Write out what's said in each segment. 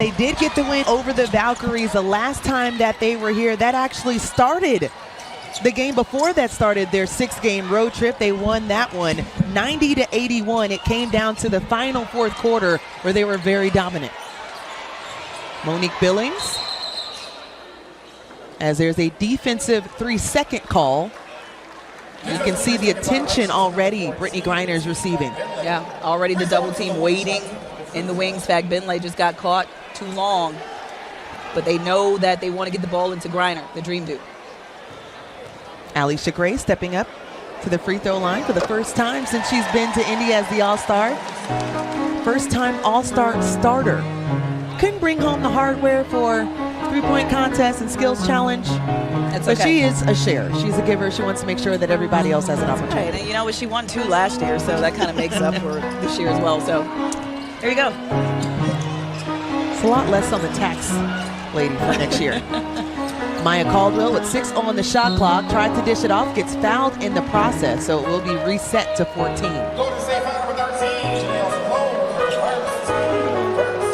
They did get the win over the Valkyries the last time that they were here. That actually started the game before that started their 6-game road trip. They won that one 90-81. It came down to the final fourth quarter where they were very dominant. Monique Billings, as there's a defensive 3-second call. You can see the attention already Brittany Griner is receiving. Yeah, already the double team waiting in the wings. Benley just got caught too long, but they know that they want to get the ball into Griner, the Dream Dude. Alicia Gray stepping up to the free throw line for the first time since she's been to Indy as the All-Star. First time All-Star starter. Couldn't bring home the hardware for three-point contest and skills challenge. That's but okay. she is a sharer. She's a giver. She wants to make sure that everybody else has an opportunity. Right. And you know what? She won 2 last year, so that kind of makes up for this year as well. So there you go. It's a lot less on the tax lady for next year. Maya Caldwell with 6 on the shot clock, tried to dish it off, gets fouled in the process, so it will be reset to 14.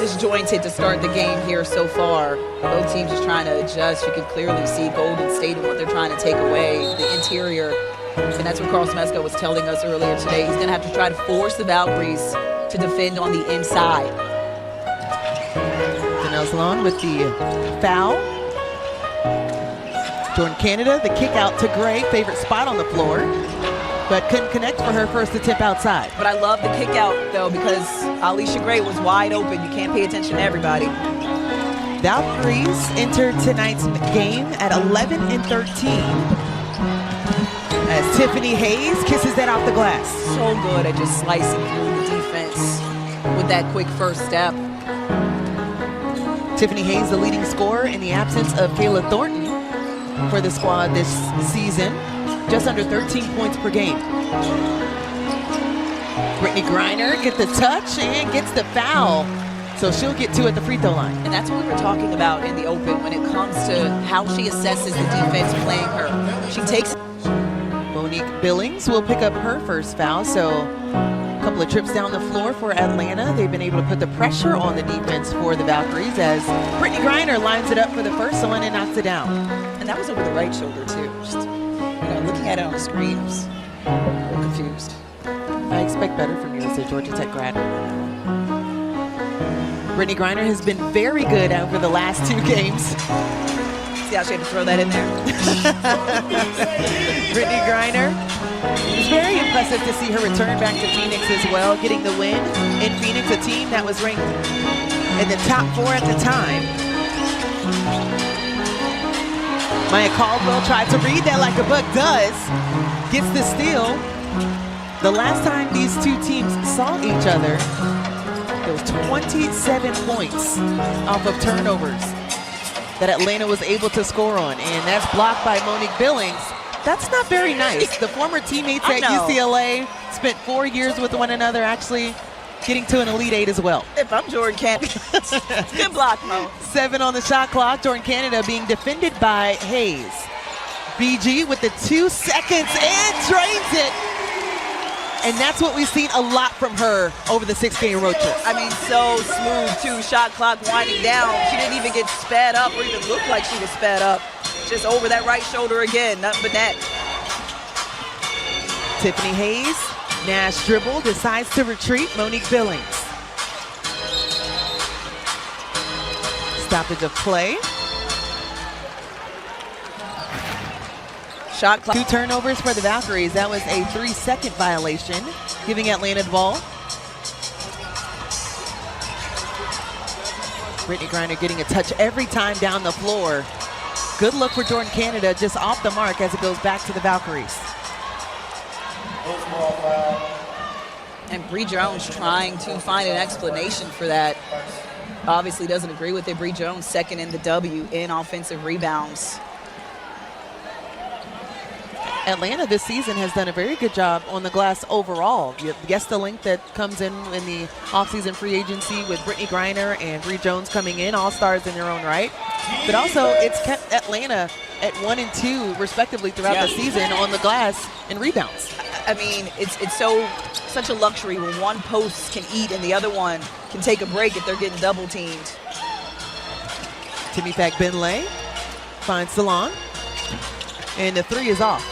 Disjointed to start the game here so far. Both teams just trying to adjust. You can clearly see Golden State and what they're trying to take away, the interior. And that's what Carl Smesko was telling us earlier today. He's going to have to try to force the Valkyries to defend on the inside. Danelle Salon with the foul. Jordan Canada, the kick out to Gray, favorite spot on the floor, but couldn't connect for her first attempt outside. But I love the kick out, though, because Alicia Gray was wide open. You can't pay attention to everybody. Valkyries entered tonight's game at 11-13 as Tiffany Hayes kisses that off the glass. So good at just slicing through the defense with that quick first step. Tiffany Hayes, the leading scorer in the absence of Kayla Thornton for the squad this season, just under 13 points per game. Brittany Griner gets the touch and gets the foul, so she'll get 2 at the free throw line. And that's what we were talking about in the open when it comes to how she assesses the defense playing her. She takes. Monique Billings will pick up her first foul, so a couple of trips down the floor for Atlanta. They've been able to put the pressure on the defense for the Valkyries as Brittany Griner lines it up for the first one and knocks it down. And that was over the right shoulder too. Just, looking at it on the screen, I was a little confused. I expect better from you as a Georgia Tech grad. Brittany Griner has been very good over the last 2 games. See how she had to throw that in there? Brittany Griner. It's very impressive to see her return back to Phoenix as well, getting the win in Phoenix, a team that was ranked in the top 4 at the time. Maya Caldwell tried to read that like a book does, gets the steal. The last time these 2 teams saw each other, there was 27 points off of turnovers that Atlanta was able to score on, and that's blocked by Monique Billings. That's not very nice. The former teammates at UCLA spent 4 years with one another, actually getting to an Elite 8 as well. If I'm Jordan Canada, good block, Mo. 7 on the shot clock. Jordan Canada being defended by Hayes. BG with the 2 seconds and drains it. And that's what we've seen a lot from her over the 6-game road trip. I mean, so smooth, too. Shot clock winding down. She didn't even get sped up or even look like she was sped up. Just over that right shoulder again, nothing but that. Tiffany Hayes, Nash dribble, decides to retreat. Monique Billings. Stoppage of play. Shot clock. 2 turnovers for the Valkyries. That was a 3-second violation, giving Atlanta the ball. Brittany Griner getting a touch every time down the floor. Good look for Jordan Canada, just off the mark as it goes back to the Valkyries. And Bree Jones trying to find an explanation for that. Obviously doesn't agree with it. Bree Jones second in the W in offensive rebounds. Atlanta this season has done a very good job on the glass overall. Yes, the length that comes in the offseason free agency with Brittany Griner and Bree Jones coming in, all-stars in their own right. But also, it's kept Atlanta at 1 and 2, respectively, throughout the season on the glass in rebounds. I mean, it's such a luxury when one post can eat and the other one can take a break if they're getting double teamed. Timmy Benlay finds Salon. And the 3 is off.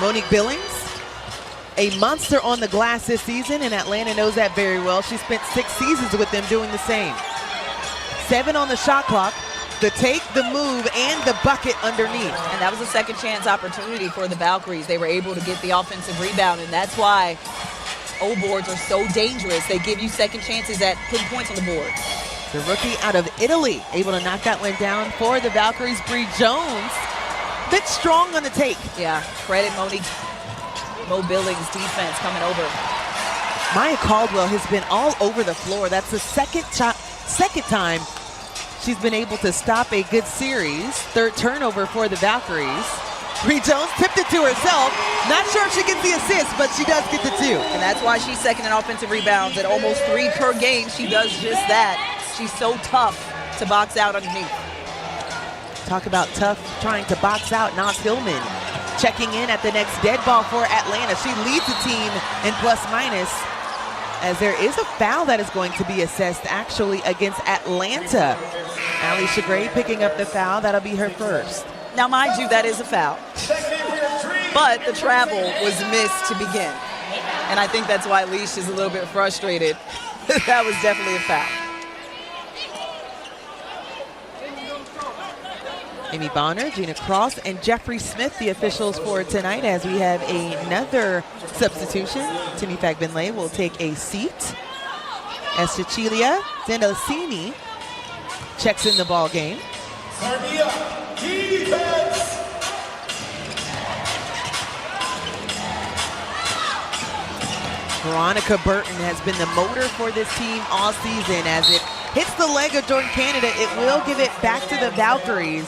Monique Billings, a monster on the glass this season, and Atlanta knows that very well. She spent 6 seasons with them doing the same. 7 on the shot clock, the take, the move, and the bucket underneath. And that was a second chance opportunity for the Valkyries. They were able to get the offensive rebound, and that's why O-boards are so dangerous. They give you second chances at putting points on the board. The rookie out of Italy, able to knock that one down for the Valkyries. Bree Jones, bit strong on the take. Yeah, credit Monique. Mo Billings' defense coming over. Maya Caldwell has been all over the floor. That's the second time she's been able to stop a good series. 3rd turnover for the Valkyries. Bree Jones tipped it to herself. Not sure if she gets the assist, but she does get the 2. And that's why she's second in offensive rebounds. At almost 3 per game, she does just that. She's so tough to box out underneath. Talk about tough trying to box out. Naz Hillman checking in at the next dead ball for Atlanta. She leads the team in plus minus, as there is a foul that is going to be assessed actually against Atlanta. Alicia Gray picking up the foul. That'll be her first. Now, mind you, that is a foul. But the travel was missed to begin. And I think that's why Leash is a little bit frustrated. That was definitely a foul. Amy Bonner, Gina Cross, and Jeffrey Smith, the officials for tonight, as we have another substitution. Timmy Benlay will take a seat as Cecilia Denocini checks in the ball game. Veronica Burton has been the motor for this team all season. As it hits the leg of Jordan Canada, it will give it back to the Valkyries,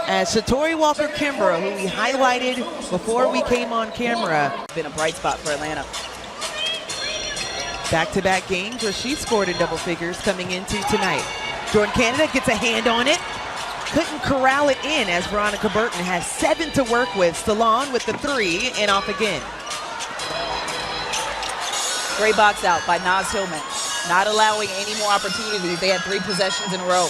as Shatori Walker-Kimbrough, who we highlighted before we came on camera. Been a bright spot for Atlanta. Back-to-back games where she scored in double figures coming into tonight. Jordan Canada gets a hand on it. Couldn't corral it in, as Veronica Burton has 7 to work with. Salon with the 3 and off again. Great box out by Naz Hillman. Not allowing any more opportunities. They had 3 possessions in a row.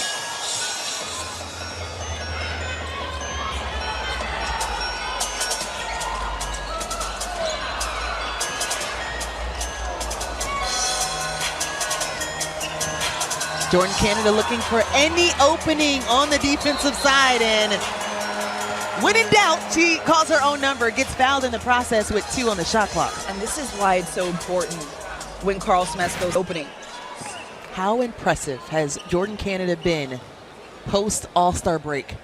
Jordan Canada looking for any opening on the defensive side, and when in doubt, she calls her own number, gets fouled in the process with 2 on the shot clock. And this is why it's so important when Carl Smesco's opening. How impressive has Jordan Canada been post All-Star break?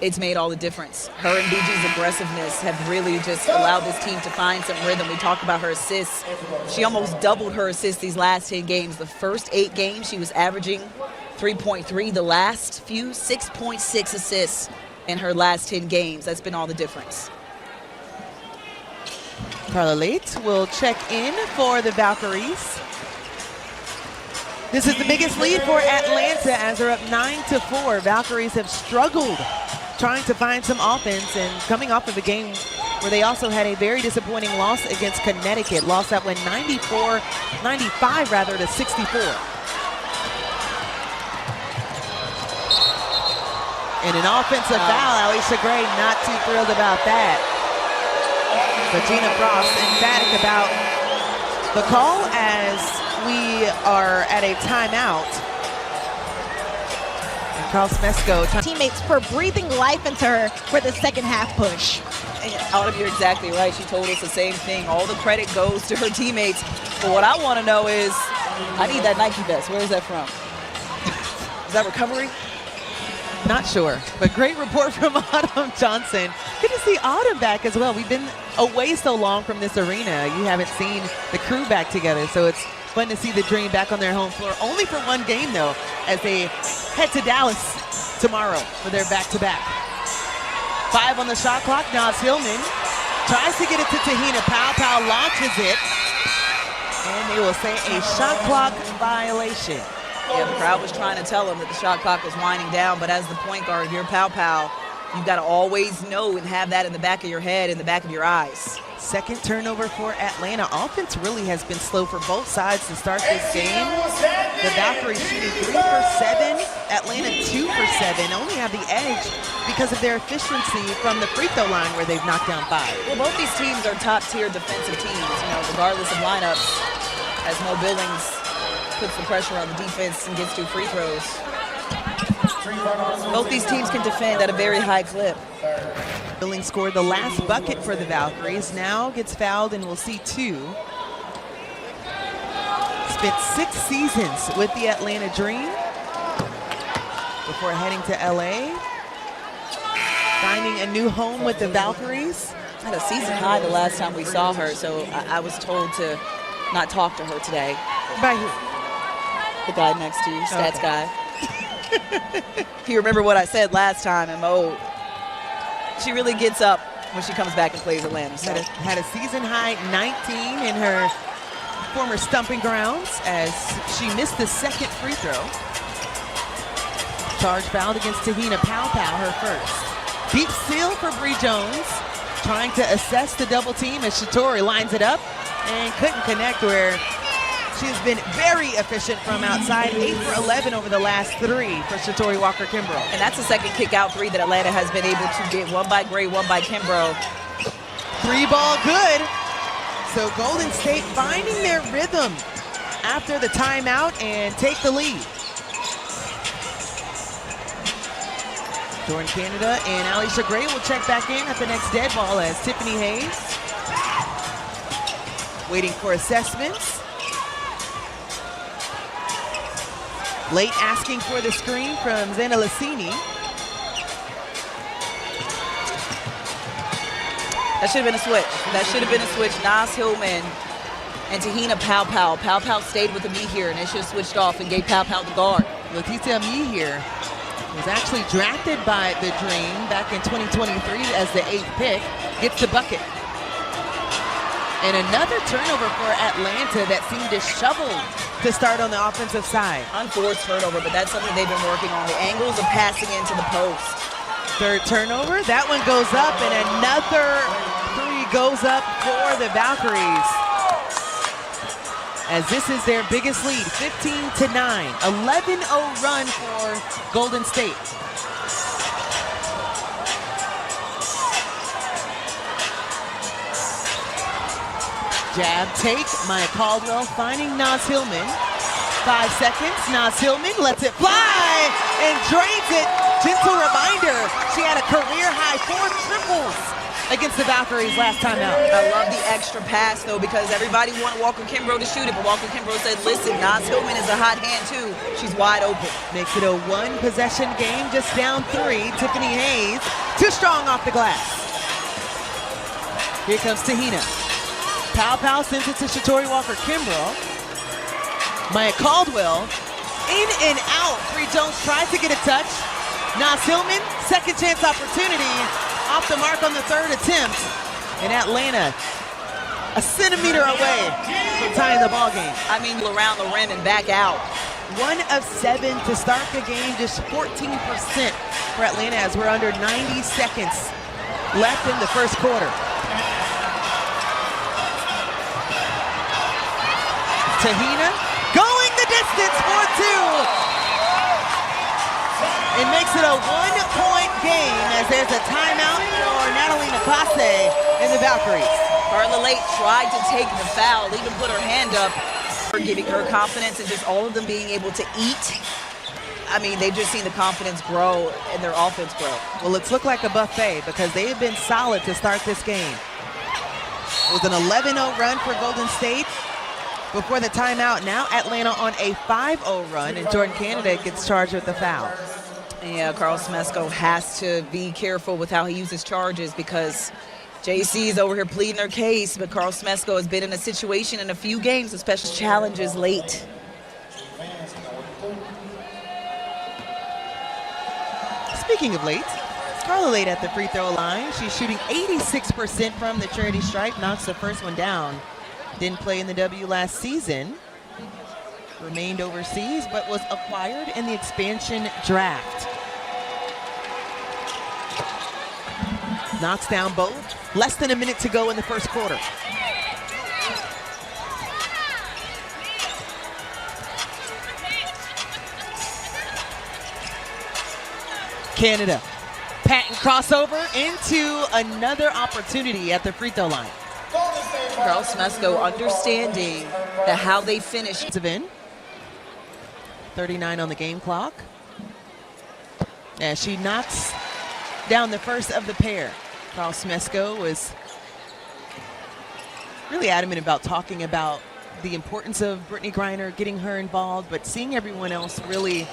It's made all the difference. Her and BG's aggressiveness have really just allowed this team to find some rhythm. We talked about her assists. She almost doubled her assists these last 10 games. The first 8 games, she was averaging 3.3. The last few, 6.6 assists in her last 10 games. That's been all the difference. Carla Late will check in for the Valkyries. This is the biggest lead for Atlanta, as they're up 9-4. Valkyries have struggled trying to find some offense, and coming off of a game where they also had a very disappointing loss against Connecticut. Lost that one 95 rather to 64. And an offensive foul. Alicia Gray not too thrilled about that. But Gina Frost emphatic about the call, as we are at a timeout. And Carl Smesco. Teammates for breathing life into her for the second half push. And Autumn, you're exactly right. She told us the same thing. All the credit goes to her teammates. But what I want to know is, I need that Nike vest. Where is that from? Is that recovery? Not sure, but great report from Autumn Johnson. Good to see Autumn back as well. We've been away so long from this arena. You haven't seen the crew back together, so it's fun to see the Dream back on their home floor. Only for one game, though, as they head to Dallas tomorrow for their back-to-back. 5 on the shot clock. Naz Hillman tries to get it to Tahina Powell. Powell launches it, and they will say a shot clock violation. Yeah, the crowd was trying to tell them that the shot clock was winding down, but as the point guard, if you're Pow, you've got to always know and have that in the back of your head, in the back of your eyes. Second turnover for Atlanta. Offense really has been slow for both sides to start this game. The Valkyries shooting 3 for 7 Atlanta 2 for 7, only have the edge because of their efficiency from the free throw line where they've knocked down 5. Well, both these teams are top-tier defensive teams, regardless of lineups, as Mo Billings puts the pressure on the defense and gets 2 free throws. Both these teams can defend at a very high clip. Billings scored the last bucket for the Valkyries, now gets fouled and we'll see 2. Spent 6 seasons with the Atlanta Dream before heading to LA, finding a new home with the Valkyries. Had a season high the last time we saw her, so I was told to not talk to her today. By who? The guy next to you, stats Okay. guy. You remember what I said last time, and Mo, she really gets up when she comes back and plays Atlanta. So. Had a season high 19 in her former stomping grounds as she missed the second free throw. Charge fouled against Tahina Pow, her first. Deep steal for Bree Jones, trying to assess the double team as Shatori lines it up and couldn't connect, where she has been very efficient from outside, 8 for 11 over the last 3 for Shatori Walker-Kimbrough. And that's the second kick-out 3 that Atlanta has been able to get, 1 by Gray, 1 by Kimbrough. 3 ball good. So Golden State finding their rhythm after the timeout and take the lead. Jordan Canada and Alicia Gray will check back in at the next dead ball as Tiffany Hayes waiting for assessments. Late asking for the screen from Zena Lassini. That should have been a switch. That should have been a switch. Nas Hillman and Tahina Pow. Pow stayed with the me here, and they should have switched off and gave Pow the guard. Leticia Me here was actually drafted by the Dream back in 2023 as the 8th pick, gets the bucket. And another turnover for Atlanta that seemed disheveled to start on the offensive side. Unforced turnover, but that's something they've been working on. The angles of passing into the post. Third turnover, that one goes up, and another 3 goes up for the Valkyries. As this is their biggest lead, 15-9, 11-0 run for Golden State. Jab take, Maya Caldwell finding Nas Hillman. 5 seconds, Nas Hillman lets it fly and drains it. Gentle reminder, she had a career-high 4 triples against the Valkyries last time out. I love the extra pass, though, because everybody wanted Walker-Kimbrough to shoot it, but Walker-Kimbrough said, listen, Nas Hillman is a hot hand, too. She's wide open. Makes it a 1-possession game, just down 3. Tiffany Hayes, too strong off the glass. Here comes Tahina. Pow sends it to Shatori Walker-Kimbrough. Maya Caldwell, in and out. Bree Jones tries to get a touch. Nas Hillman, second chance opportunity, off the mark on the 3rd attempt. And Atlanta, a centimeter away from tying the ball game. I mean, around the rim and back out. 1 of 7 to start the game, just 14% for Atlanta as we're under 90 seconds left in the first quarter. Tahina going the distance for 2. It makes it a 1-point game as there's a timeout for Natalie Nakase and the Valkyries. Carla Lake tried to take the foul, even put her hand up, for giving her confidence and just all of them being able to eat. I mean, they've just seen the confidence grow and their offense grow. Well, it's looked like a buffet because they have been solid to start this game. It was an 11-0 run for Golden State before the timeout. Now Atlanta on a 5-0 run, and Jordan Canada gets charged with the foul. Yeah, Carl Smesco has to be careful with how he uses charges because JC is over here pleading their case, but Carl Smesco has been in a situation in a few games, especially challenges late. Speaking of late, Carla Late at the free throw line. She's shooting 86% from the charity stripe, knocks the first one down. Didn't play in the W last season. Remained overseas, but was acquired in the expansion draft. Knocks down both. Less than a minute to go in the first quarter. Canada. Patent crossover into another opportunity at the free throw line. Carl Smesco understanding that how they finish. 39 on the game clock. As she knocks down the first of the pair. Carl Smesco was really adamant about talking about the importance of Brittany Griner, getting her involved, but seeing everyone else really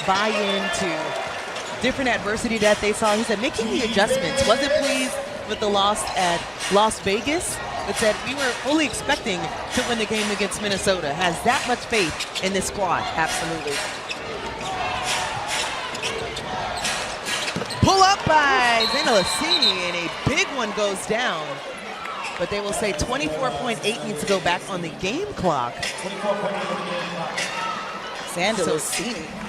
buy into different adversity that they saw. He said making the adjustments. Wasn't pleased with the loss at Las Vegas, but said we were fully expecting to win the game against Minnesota. Has that much faith in this squad. Absolutely. Pull up by Zena Lassini, and a big one goes down. But they will say 24.8 needs to go back on the game clock. Xander Lassini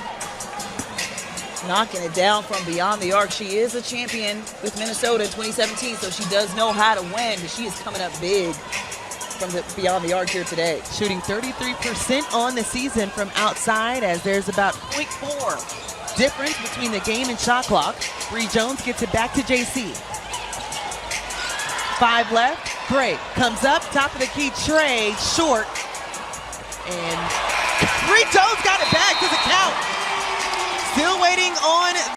knocking it down from beyond the arc. She is a champion with Minnesota in 2017, so she does know how to win, but she is coming up big from the beyond the arc here today. Shooting 33% on the season from outside, as there's about 0.4 difference between the game and shot clock. Bree Jones gets it back to JC. 5 left. Gray comes up, top of the key, Trey, short. And Bree Jones got it back. Does it count? Still waiting on